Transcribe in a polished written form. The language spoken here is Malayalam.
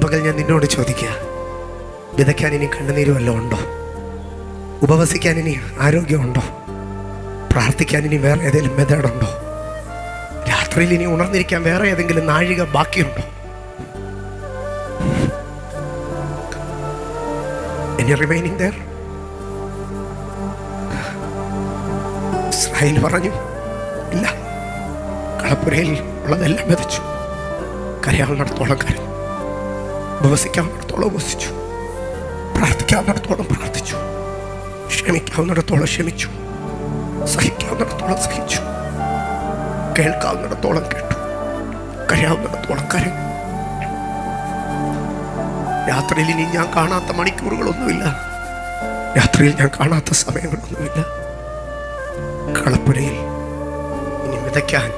പകൽ ഞാൻ നിന്നോട് ചോദിക്കുക, വിതയ്ക്കാൻ ഇനി കണ്ണുനീര് വല്ലതും ഉണ്ടോ? ഉപവസിക്കാൻ ഇനി ആരോഗ്യമുണ്ടോ? പ്രാർത്ഥിക്കാൻ ഇനി വേറെ ഏതെങ്കിലും മെത്തേഡുണ്ടോ? രാത്രിയിൽ ഇനി ഉണർന്നിരിക്കാൻ വേറെ ഏതെങ്കിലും നാഴിക ബാക്കിയുണ്ടോ? Any remaining there? ഇസ്രായേൽ പറഞ്ഞു, ഇല്ല. കളപ്പുരയിൽ ഉള്ളതെല്ലാം വിതച്ചു. കരയാവുന്നിടത്തോളം കരഞ്ഞു, ഉപവസിക്കാവുന്നിടത്തോളം ഉപവസിച്ചു, പ്രാർത്ഥിക്കാവുന്നിടത്തോളം പ്രാർത്ഥിച്ചു, ക്ഷമിക്കാവുന്നിടത്തോളം ക്ഷമിച്ചു, സഹിക്കാവുന്നിടത്തോളം സഹിച്ചു, കേൾക്കാവുന്നിടത്തോളം കേട്ടു, കരയാവുന്നിടത്തോളം കരഞ്ഞു. രാത്രിയിൽ ഇനി ഞാൻ കാണാത്ത മണിക്കൂറുകളൊന്നുമില്ല, രാത്രിയിൽ ഞാൻ കാണാത്ത സമയങ്ങളൊന്നുമില്ല. കളപ്പുരയിൽ ഇനി വിതയ്ക്കാൻ